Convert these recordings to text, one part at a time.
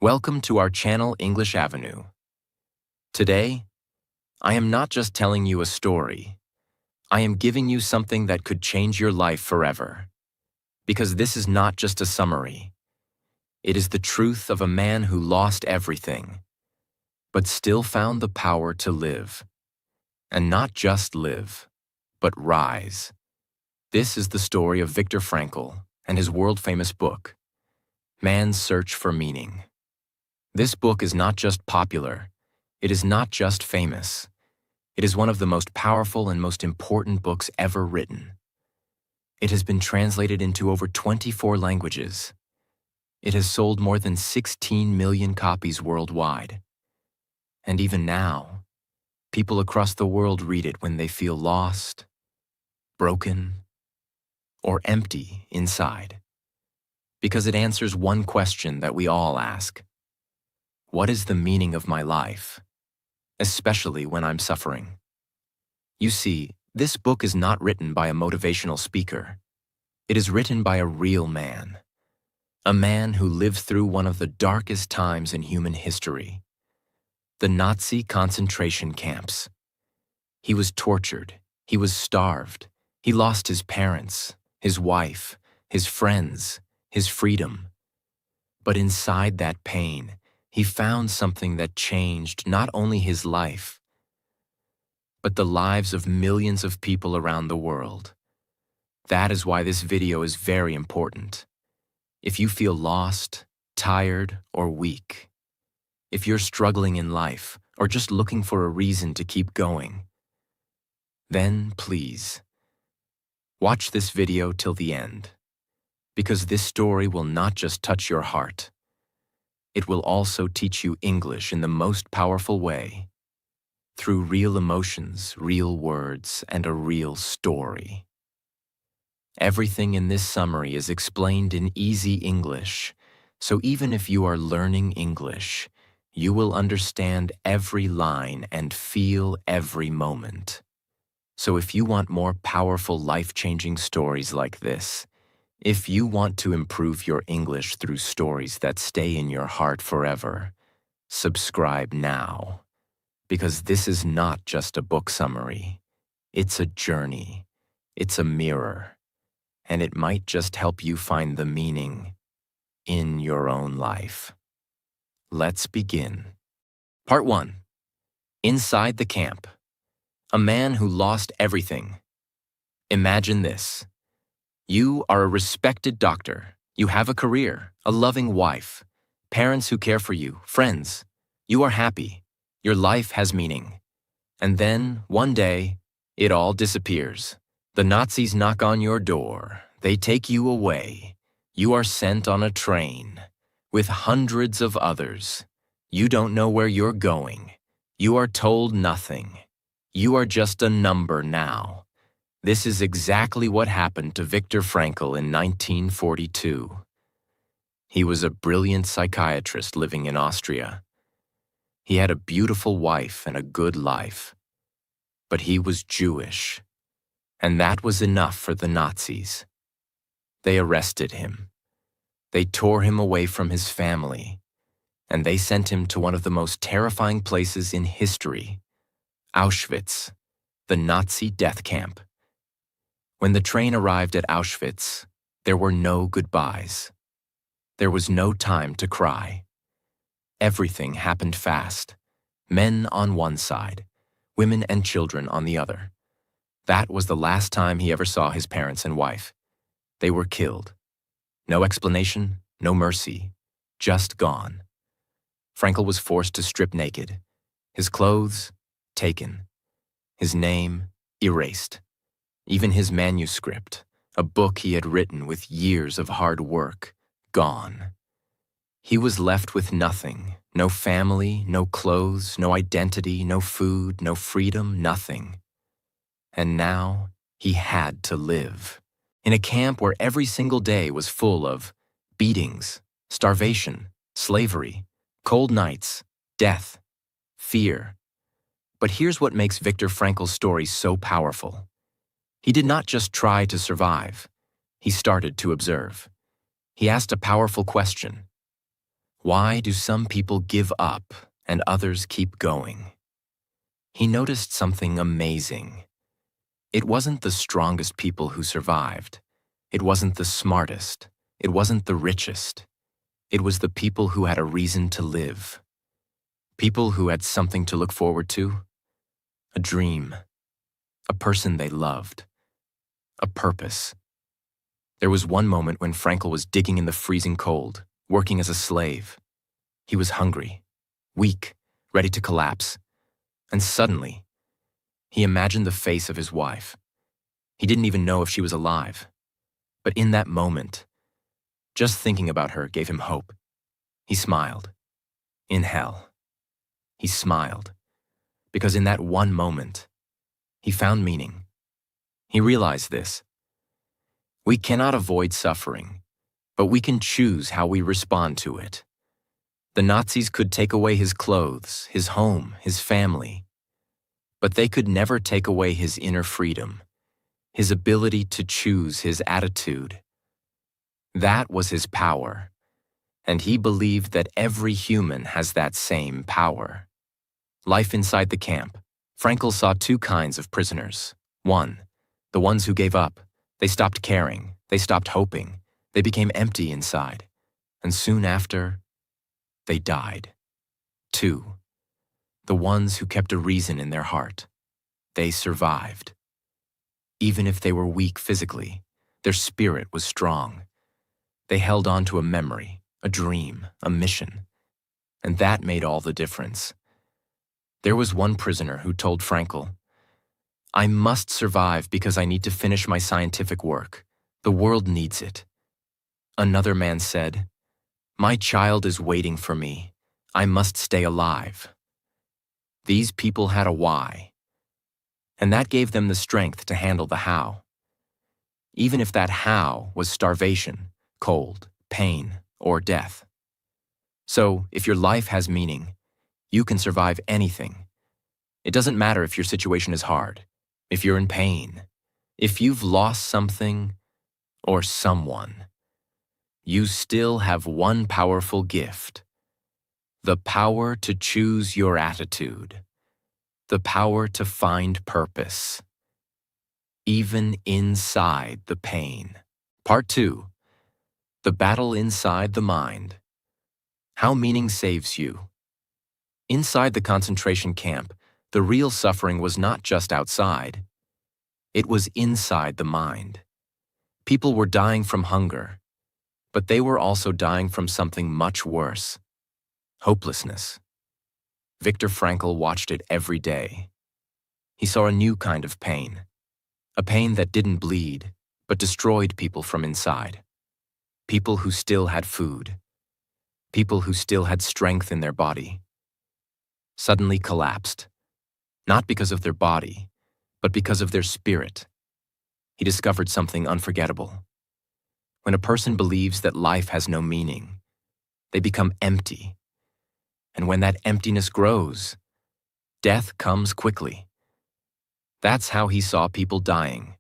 Welcome to our channel English Avenue. Today, I am not just telling you a story. I am giving you something that could change your life forever. Because this is not just a summary. It is the truth of a man who lost everything, but still found the power to live. And not just live, but rise. This is the story of Viktor Frankl and his world-famous book, Man's Search for Meaning. This book is not just popular, it is not just famous. It is one of the most powerful and most important books ever written. It has been translated into over 24 languages. It has sold more than 16 million copies worldwide. And even now, people across the world read it when they feel lost, broken, or empty inside. Because it answers one question that we all ask. What is the meaning of my life? Especially when I'm suffering. You see, this book is not written by a motivational speaker. It is written by a real man. A man who lived through one of the darkest times in human history. The Nazi concentration camps. He was tortured. He was starved. He lost his parents, his wife, his friends, his freedom. But inside that pain, he found something that changed not only his life, but the lives of millions of people around the world. That is why this video is very important. If you feel lost, tired, or weak, if you're struggling in life or just looking for a reason to keep going, then please, watch this video till the end, because this story will not just touch your heart. It will also teach you English in the most powerful way, through real emotions, real words, and a real story. Everything in this summary is explained in easy English, so even if you are learning English, you will understand every line and feel every moment. So if you want more powerful, life-changing stories like this, if you want to improve your English through stories that stay in your heart forever, subscribe now. Because this is not just a book summary. It's a journey. It's a mirror. And it might just help you find the meaning in your own life. Let's begin. Part 1. Inside the camp. A man who lost everything. Imagine this. You are a respected doctor. You have a career, a loving wife, parents who care for you, friends. You are happy. Your life has meaning. And then, one day, it all disappears. The Nazis knock on your door. They take you away. You are sent on a train with hundreds of others. You don't know where you're going. You are told nothing. You are just a number now. This is exactly what happened to Viktor Frankl in 1942. He was a brilliant psychiatrist living in Austria. He had a beautiful wife and a good life. But he was Jewish, and that was enough for the Nazis. They arrested him. They tore him away from his family, and they sent him to one of the most terrifying places in history, Auschwitz, the Nazi death camp. When the train arrived at Auschwitz, there were no goodbyes. There was no time to cry. Everything happened fast. Men on one side, women and children on the other. That was the last time he ever saw his parents and wife. They were killed. No explanation, no mercy, just gone. Frankl was forced to strip naked. His clothes, taken. His name, erased. Even his manuscript, a book he had written with years of hard work, gone. He was left with nothing, no family, no clothes, no identity, no food, no freedom, nothing. And now he had to live. In a camp where every single day was full of beatings, starvation, slavery, cold nights, death, fear. But here's what makes Viktor Frankl's story so powerful. He did not just try to survive. He started to observe. He asked a powerful question. Why do some people give up and others keep going? He noticed something amazing. It wasn't the strongest people who survived. It wasn't the smartest. It wasn't the richest. It was the people who had a reason to live. People who had something to look forward to. A dream. A person they loved. A purpose. There was one moment when Frankl was digging in the freezing cold, working as a slave. He was hungry, weak, ready to collapse. And suddenly, he imagined the face of his wife. He didn't even know if she was alive. But in that moment, just thinking about her gave him hope. He smiled. In hell. He smiled. Because in that one moment, he found meaning. He realized this. We cannot avoid suffering, but we can choose how we respond to it. The Nazis could take away his clothes, his home, his family, but they could never take away his inner freedom, his ability to choose his attitude. That was his power, and he believed that every human has that same power. Life inside the camp. Frankl saw two kinds of prisoners. One, the ones who gave up. They stopped caring, they stopped hoping, they became empty inside, and soon after, they died. Two, the ones who kept a reason in their heart. They survived. Even if they were weak physically, their spirit was strong. They held on to a memory, a dream, a mission, and that made all the difference. There was one prisoner who told Frankl, "I must survive because I need to finish my scientific work. The world needs it." Another man said, "My child is waiting for me. I must stay alive." These people had a why, and that gave them the strength to handle the how. Even if that how was starvation, cold, pain, or death. So, if your life has meaning, you can survive anything. It doesn't matter if your situation is hard, if you're in pain, if you've lost something or someone. You still have one powerful gift. The power to choose your attitude. The power to find purpose. Even inside the pain. Part 2. The battle inside the mind. How meaning saves you. Inside the concentration camp, the real suffering was not just outside. It was inside the mind. People were dying from hunger, but they were also dying from something much worse. Hopelessness. Viktor Frankl watched it every day. He saw a new kind of pain. A pain that didn't bleed, but destroyed people from inside. People who still had food. People who still had strength in their body. Suddenly collapsed. Not because of their body, but because of their spirit. He discovered something unforgettable. When a person believes that life has no meaning, they become empty. And when that emptiness grows, death comes quickly. That's how he saw people dying,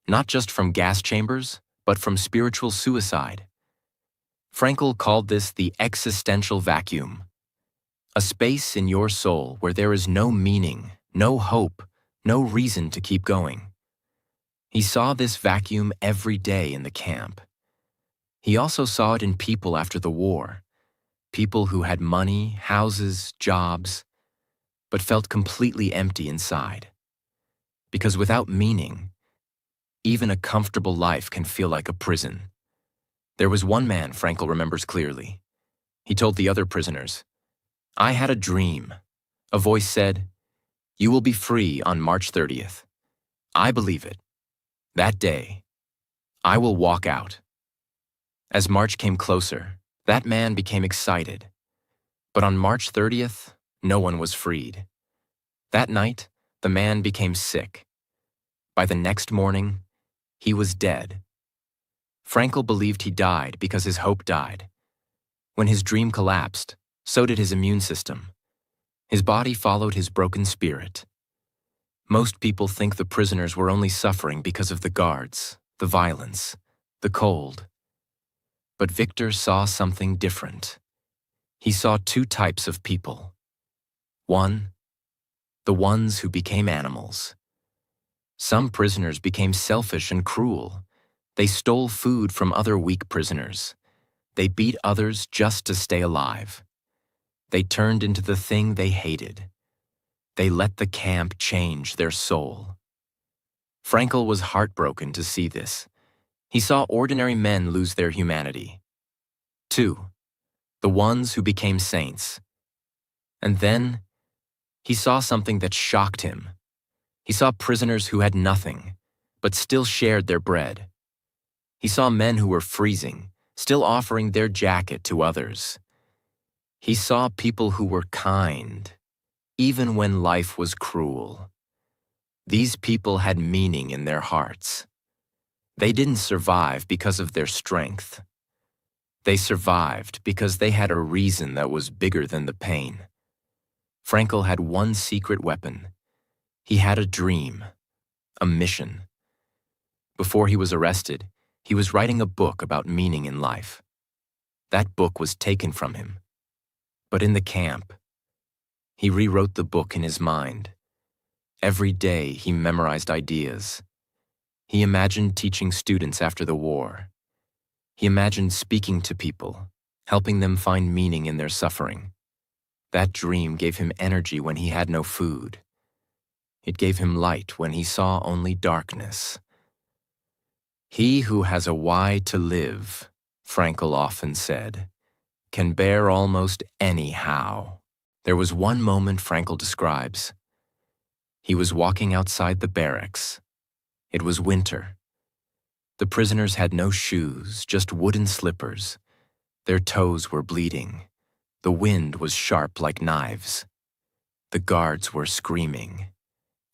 not just from gas chambers, but from spiritual suicide. Frankl called this the existential vacuum, a space in your soul where there is no meaning, no hope, no reason to keep going. He saw this vacuum every day in the camp. He also saw it in people after the war, people who had money, houses, jobs, but felt completely empty inside. Because without meaning, even a comfortable life can feel like a prison. There was one man Frankl remembers clearly. He told the other prisoners, "I had a dream." A voice said, "You will be free on March 30th. I believe it. That day, I will walk out." As March came closer, that man became excited. But on March 30th, no one was freed. That night, the man became sick. By the next morning, he was dead. Frankl believed he died because his hope died. When his dream collapsed, so did his immune system. His body followed his broken spirit. Most people think the prisoners were only suffering because of the guards, the violence, the cold. But Viktor saw something different. He saw two types of people. One, the ones who became animals. Some prisoners became selfish and cruel. They stole food from other weak prisoners. They beat others just to stay alive. They turned into the thing they hated. They let the camp change their soul. Frankl was heartbroken to see this. He saw ordinary men lose their humanity. 2. The ones who became saints. And then, he saw something that shocked him. He saw prisoners who had nothing, but still shared their bread. He saw men who were freezing, still offering their jacket to others. He saw people who were kind, even when life was cruel. These people had meaning in their hearts. They didn't survive because of their strength. They survived because they had a reason that was bigger than the pain. Frankl had one secret weapon. He had a dream, a mission. Before he was arrested, he was writing a book about meaning in life. That book was taken from him. But in the camp, he rewrote the book in his mind. Every day he memorized ideas. He imagined teaching students after the war. He imagined speaking to people, helping them find meaning in their suffering. That dream gave him energy when he had no food. It gave him light when he saw only darkness. He who has a why to live, Frankl often said, can bear almost any how. There was one moment Frankl describes. He was walking outside the barracks. It was winter. The prisoners had no shoes, just wooden slippers. Their toes were bleeding. The wind was sharp like knives. The guards were screaming.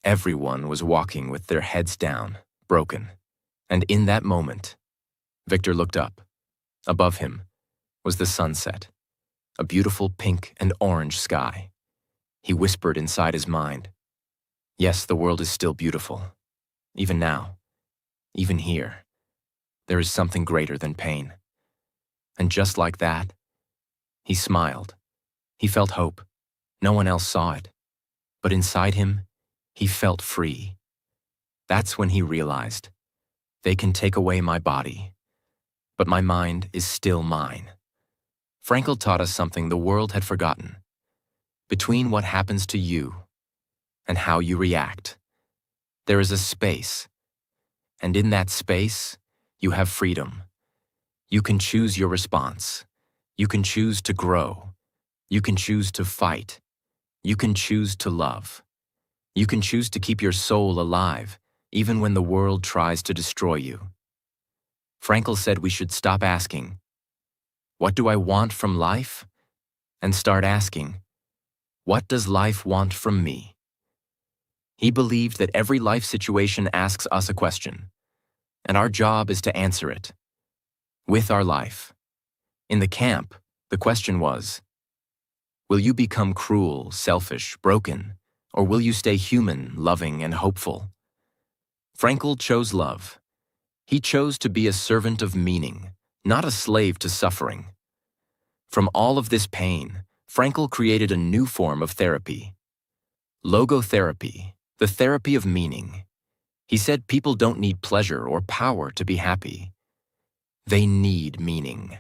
Everyone was walking with their heads down, broken. And in that moment, Viktor looked up. Above him was the sunset, a beautiful pink and orange sky. He whispered inside his mind, "Yes, the world is still beautiful. Even now, even here, there is something greater than pain." And just like that, he smiled. He felt hope. No one else saw it. But inside him, he felt free. That's when he realized, they can take away my body, but my mind is still mine. Frankl taught us something the world had forgotten. Between what happens to you and how you react, there is a space. And in that space, you have freedom. You can choose your response. You can choose to grow. You can choose to fight. You can choose to love. You can choose to keep your soul alive, even when the world tries to destroy you. Frankl said we should stop asking, "What do I want from life?" and start asking, "What does life want from me?" He believed that every life situation asks us a question, and our job is to answer it with our life. In the camp, the question was, will you become cruel, selfish, broken, or will you stay human, loving, and hopeful? Frankl chose love. He chose to be a servant of meaning, not a slave to suffering. From all of this pain, Frankl created a new form of therapy. Logotherapy, the therapy of meaning. He said people don't need pleasure or power to be happy. They need meaning.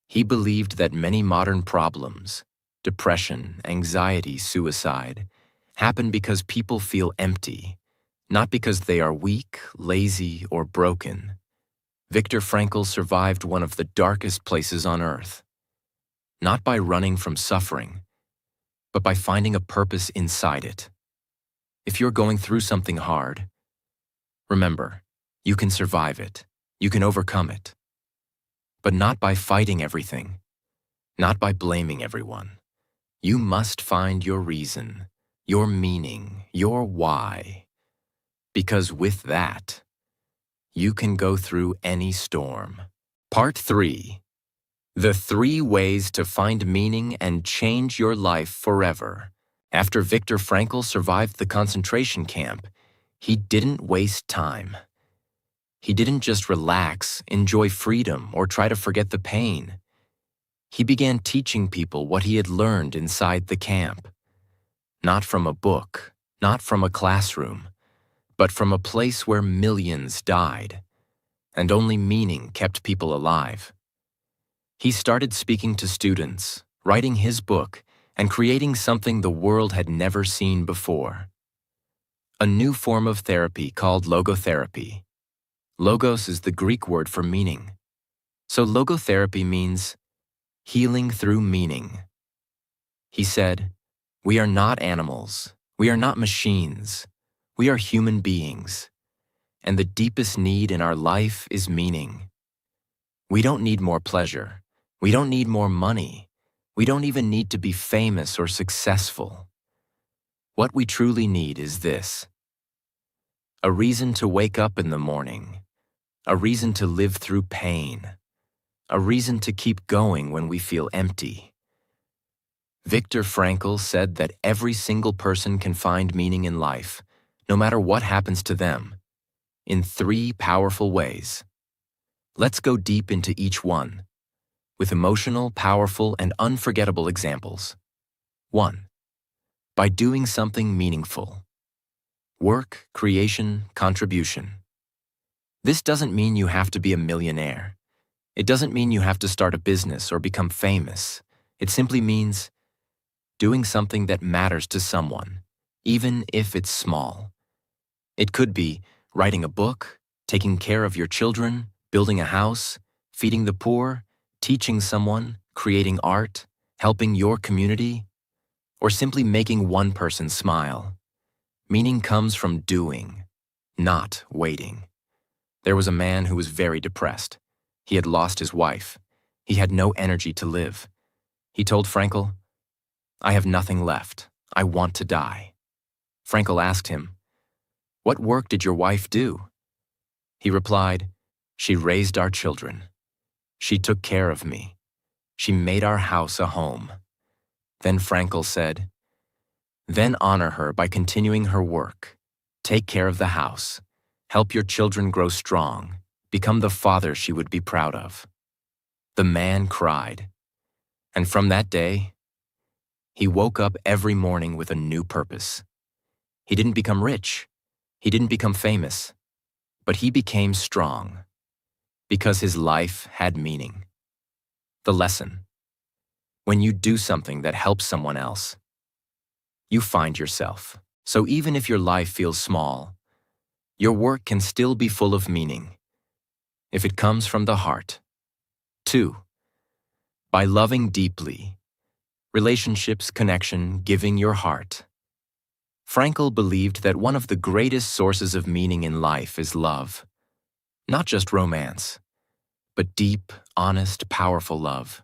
He believed that many modern problems, depression, anxiety, suicide, happen because people feel empty, not because they are weak, lazy, or broken. Viktor Frankl survived one of the darkest places on earth, not by running from suffering, but by finding a purpose inside it. If you're going through something hard, remember, you can survive it, you can overcome it, but not by fighting everything, not by blaming everyone. You must find your reason, your meaning, your why. Because with that, you can go through any storm. Part 3. The 3 ways to find meaning and change your life forever. After Viktor Frankl survived the concentration camp, he didn't waste time. He didn't just relax, enjoy freedom, or try to forget the pain. He began teaching people what he had learned inside the camp. Not from a book, not from a classroom, but from a place where millions died, and only meaning kept people alive. He started speaking to students, writing his book, and creating something the world had never seen before. A new form of therapy called logotherapy. Logos is the Greek word for meaning. So logotherapy means healing through meaning. He said, "We are not animals. We are not machines. We are human beings. And the deepest need in our life is meaning. We don't need more pleasure. We don't need more money. We don't even need to be famous or successful. What we truly need is this: a reason to wake up in the morning, a reason to live through pain, a reason to keep going when we feel empty." Viktor Frankl said that every single person can find meaning in life, no matter what happens to them, in 3 powerful ways. Let's go deep into each one, with emotional, powerful, and unforgettable examples. 1. By doing something meaningful. Work, creation, contribution. This doesn't mean you have to be a millionaire. It doesn't mean you have to start a business or become famous. It simply means doing something that matters to someone, even if it's small. It could be writing a book, taking care of your children, building a house, feeding the poor, teaching someone, creating art, helping your community, or simply making one person smile. Meaning comes from doing, not waiting. There was a man who was very depressed. He had lost his wife. He had no energy to live. He told Frankl, "I have nothing left. I want to die." Frankl asked him, "What work did your wife do?" He replied, "She raised our children. She took care of me. She made our house a home." Then Frankl said, "Then honor her by continuing her work. Take care of the house. Help your children grow strong. Become the father she would be proud of." The man cried. And from that day, he woke up every morning with a new purpose. He didn't become rich. He didn't become famous. But he became strong because his life had meaning. The lesson: when you do something that helps someone else, you find yourself. So even if your life feels small, your work can still be full of meaning if it comes from the heart. 2. By loving deeply. Relationships, connection, giving your heart. Frankl believed that one of the greatest sources of meaning in life is love. Not just romance, but deep, honest, powerful love.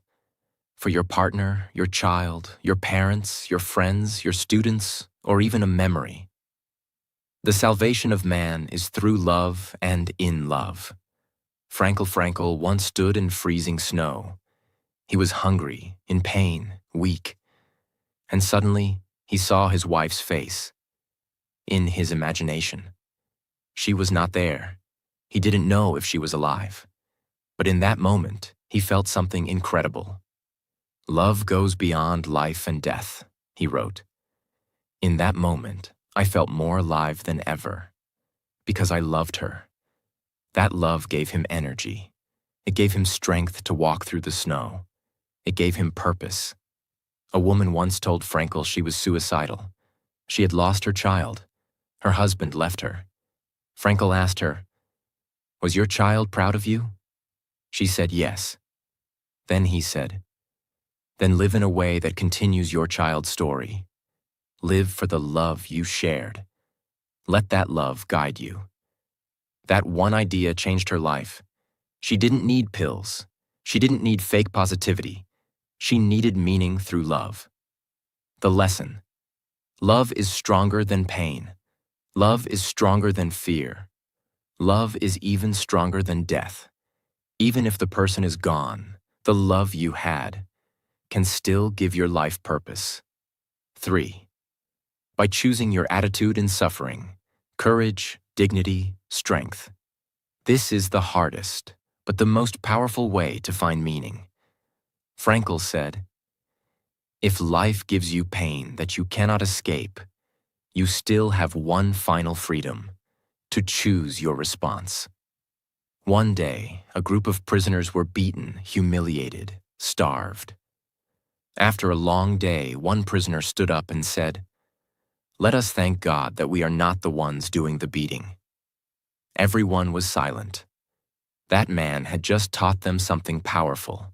For your partner, your child, your parents, your friends, your students, or even a memory. The salvation of man is through love and in love. Frankl once stood in freezing snow. He was hungry, in pain, weak. And suddenly, he saw his wife's face. In his imagination. She was not there. He didn't know if she was alive. But in that moment, he felt something incredible. "Love goes beyond life and death," he wrote. "In that moment, I felt more alive than ever. Because I loved her. That love gave him energy. It gave him strength to walk through the snow. It gave him purpose." A woman once told Frankl she was suicidal. She had lost her child. Her husband left her. Frankl asked her, "Was your child proud of you?" She said yes. Then he said, "Then live in a way that continues your child's story. Live for the love you shared. Let that love guide you." That one idea changed her life. She didn't need pills. She didn't need fake positivity. She needed meaning through love. The lesson: love is stronger than pain. Love is stronger than fear. Love is even stronger than death. Even if the person is gone, the love you had can still give your life purpose. 3. By choosing your attitude in suffering, courage, dignity, strength. This is the hardest, but the most powerful way to find meaning. Frankl said, "If life gives you pain that you cannot escape, you still have one final freedom: to choose your response." One day, a group of prisoners were beaten, humiliated, starved. After a long day, one prisoner stood up and said, "Let us thank God that we are not the ones doing the beating." Everyone was silent. That man had just taught them something powerful.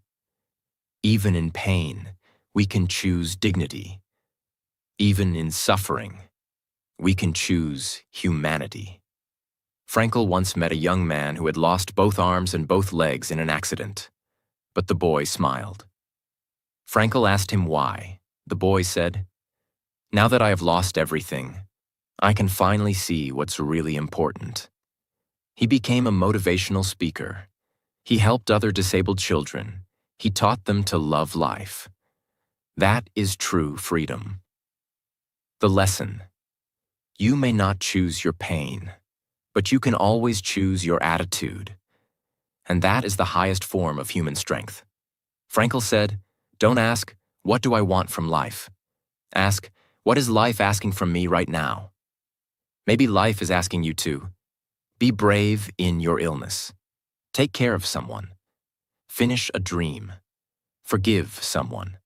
Even in pain, we can choose dignity. Even in suffering, we can choose humanity. Frankl once met a young man who had lost both arms and both legs in an accident, but the boy smiled. Frankl asked him why. The boy said, "Now that I have lost everything, I can finally see what's really important." He became a motivational speaker. He helped other disabled children. He taught them to love life. That is true freedom. The lesson: you may not choose your pain, but you can always choose your attitude. And that is the highest form of human strength. Frankl said, "Don't ask, 'What do I want from life?' Ask, 'What is life asking from me right now?' Maybe life is asking you to be brave in your illness. Take care of someone. Finish a dream. Forgive someone.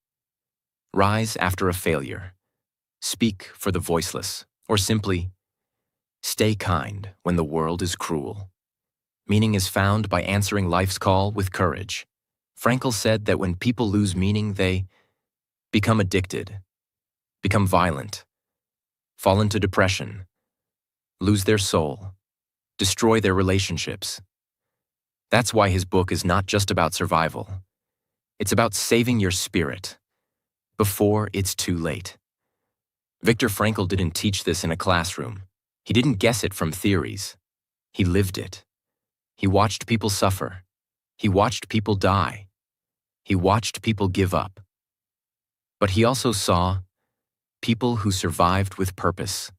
Rise after a failure. Speak for the voiceless, or simply, stay kind when the world is cruel." Meaning is found by answering life's call with courage. Frankl said that when people lose meaning, they become addicted, become violent, fall into depression, lose their soul, destroy their relationships. That's why his book is not just about survival. It's about saving your spirit before it's too late. Viktor Frankl didn't teach this in a classroom. He didn't guess it from theories. He lived it. He watched people suffer. He watched people die. He watched people give up. But he also saw people who survived with purpose,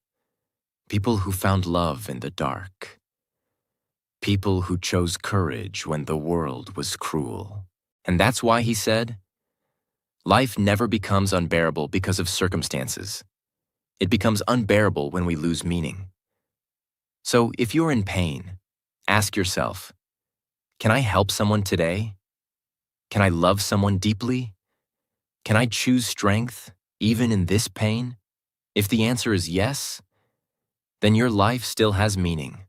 people who found love in the dark, people who chose courage when the world was cruel. And that's why he said, life never becomes unbearable because of circumstances. It becomes unbearable when we lose meaning. So if you're in pain, ask yourself, can I help someone today? Can I love someone deeply? Can I choose strength even in this pain? If the answer is yes, then your life still has meaning.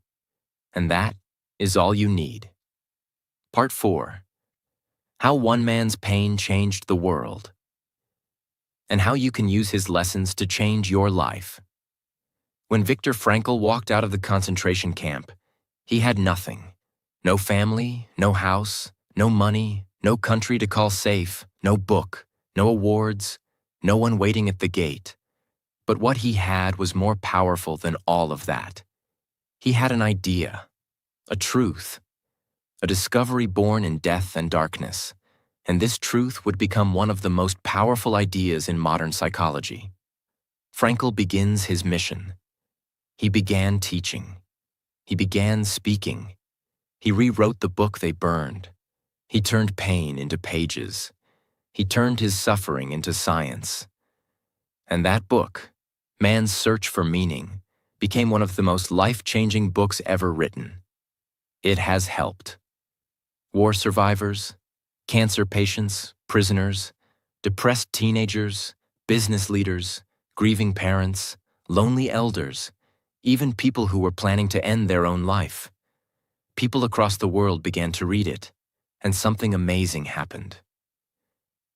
And that is all you need. Part 4. How one man's pain changed the world, and how you can use his lessons to change your life. When Viktor Frankl walked out of the concentration camp, he had nothing. No family, no house, no money, no country to call safe, no book, no awards, no one waiting at the gate. But what he had was more powerful than all of that. He had an idea, a truth, a discovery born in death and darkness, and this truth would become one of the most powerful ideas in modern psychology. Frankl begins his mission. He began teaching. He began speaking. He rewrote the book they burned. He turned pain into pages. He turned his suffering into science. And that book, Man's Search for Meaning, became one of the most life-changing books ever written. It has helped war survivors, cancer patients, prisoners, depressed teenagers, business leaders, grieving parents, lonely elders, even people who were planning to end their own life. People across the world began to read it, and something amazing happened.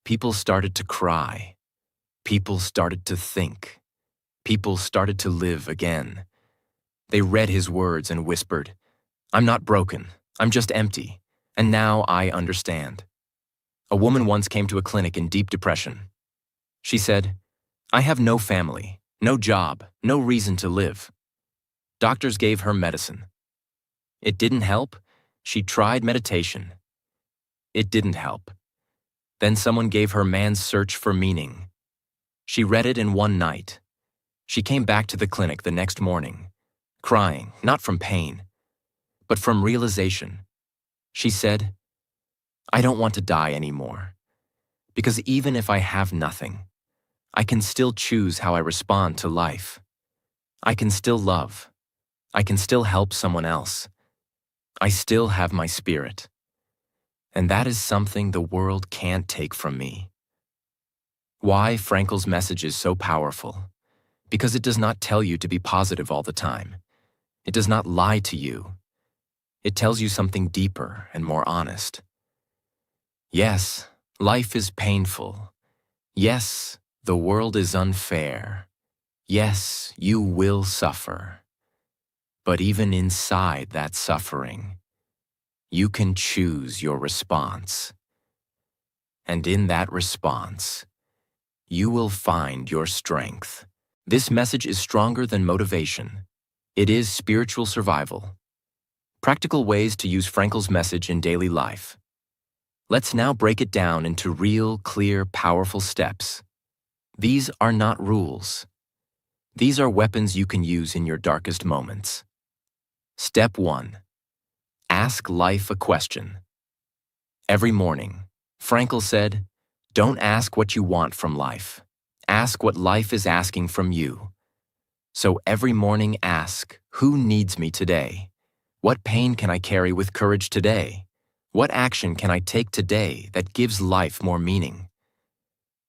People started to cry. People started to think. People started to live again. They read his words and whispered, "I'm not broken, I'm just empty, and now I understand." A woman once came to a clinic in deep depression. She said, "I have no family, no job, no reason to live." Doctors gave her medicine. It didn't help. She tried meditation. It didn't help. Then someone gave her Man's Search for Meaning. She read it in one night. She came back to the clinic the next morning, crying, not from pain, but from realization. She said, "I don't want to die anymore. Because even if I have nothing, I can still choose how I respond to life. I can still love. I can still help someone else. I still have my spirit. And that is something the world can't take from me. Why Frankl's message is so powerful? Because it does not tell you to be positive all the time. It does not lie to you. It tells you something deeper and more honest. Yes, life is painful. Yes, the world is unfair. Yes, you will suffer. But even inside that suffering, you can choose your response. And in that response, you will find your strength. This message is stronger than motivation. It is spiritual survival. Practical ways to use Frankl's message in daily life. Let's now break it down into real, clear, powerful steps. These are not rules. These are weapons you can use in your darkest moments. Step 1. Ask life a question. Every morning, Frankl said, "Don't ask what you want from life. Ask what life is asking from you." So every morning ask, who needs me today? What pain can I carry with courage today? What action can I take today that gives life more meaning?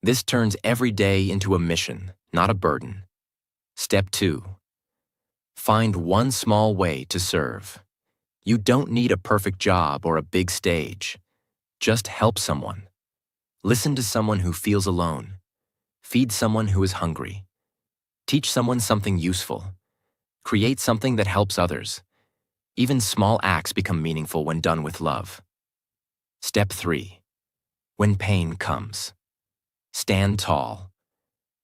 This turns every day into a mission, not a burden. Step 2. Find one small way to serve. You don't need a perfect job or a big stage. Just help someone. Listen to someone who feels alone. Feed someone who is hungry. Teach someone something useful. Create something that helps others. Even small acts become meaningful when done with love. Step 3. When pain comes, stand tall.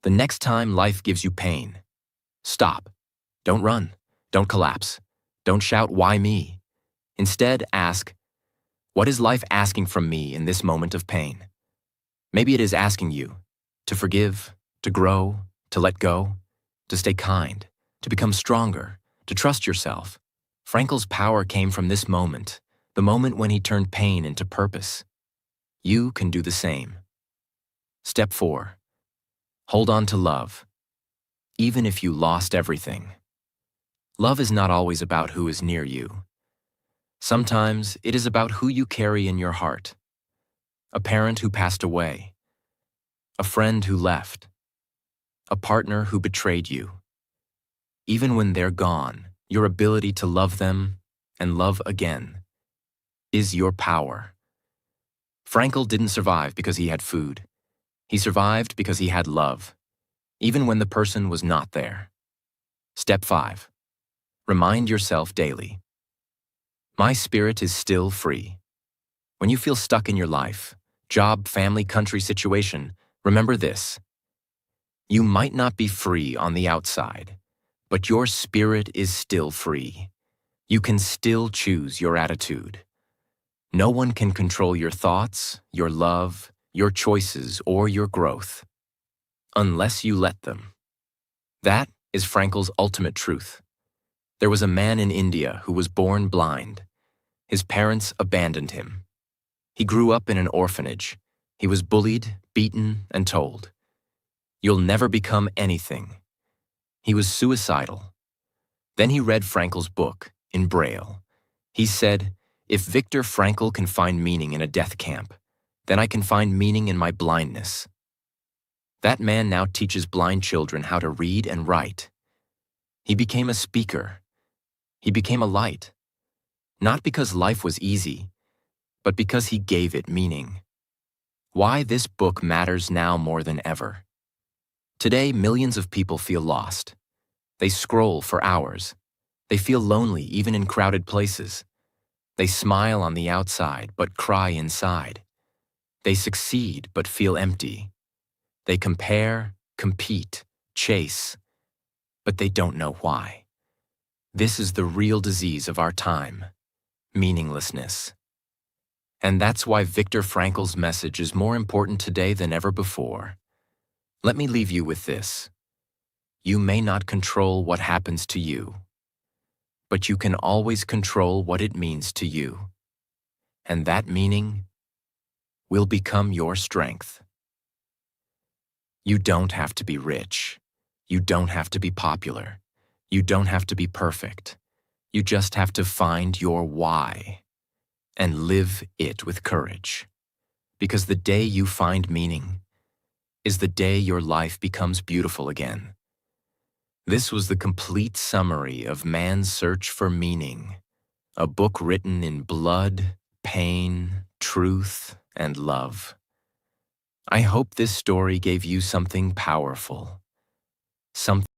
The next time life gives you pain, stop. Don't run. Don't collapse. Don't shout, "Why me?" Instead, ask, what is life asking from me in this moment of pain? Maybe it is asking you to forgive, to grow, to let go, to stay kind, to become stronger, to trust yourself. Frankl's power came from this moment, the moment when he turned pain into purpose. You can do the same. Step 4. Hold on to love, even if you lost everything. Love is not always about who is near you. Sometimes it is about who you carry in your heart. A parent who passed away. A friend who left. A partner who betrayed you. Even when they're gone, your ability to love them and love again is your power. Frankl didn't survive because he had food. He survived because he had love, even when the person was not there. Step 5. Remind yourself daily. My spirit is still free. When you feel stuck in your life, job, family, country, situation, remember this. You might not be free on the outside, but your spirit is still free. You can still choose your attitude. No one can control your thoughts, your love, your choices, or your growth, unless you let them. That is Frankl's ultimate truth. There was a man in India who was born blind. His parents abandoned him. He grew up in an orphanage. He was bullied, beaten, and told, "You'll never become anything." He was suicidal. Then he read Frankl's book, in Braille. He said, "If Viktor Frankl can find meaning in a death camp, then I can find meaning in my blindness." That man now teaches blind children how to read and write. He became a speaker. He became a light. Not because life was easy, but because he gave it meaning. Why this book matters now more than ever. Today, millions of people feel lost. They scroll for hours. They feel lonely even in crowded places. They smile on the outside but cry inside. They succeed but feel empty. They compare, compete, chase, but they don't know why. This is the real disease of our time, meaninglessness. And that's why Viktor Frankl's message is more important today than ever before. Let me leave you with this. You may not control what happens to you, but you can always control what it means to you. And that meaning will become your strength. You don't have to be rich. You don't have to be popular. You don't have to be perfect. You just have to find your why and live it with courage. Because the day you find meaning is the day your life becomes beautiful again. This was the complete summary of Man's Search for Meaning, a book written in blood, pain, truth, and love. I hope this story gave you something powerful, something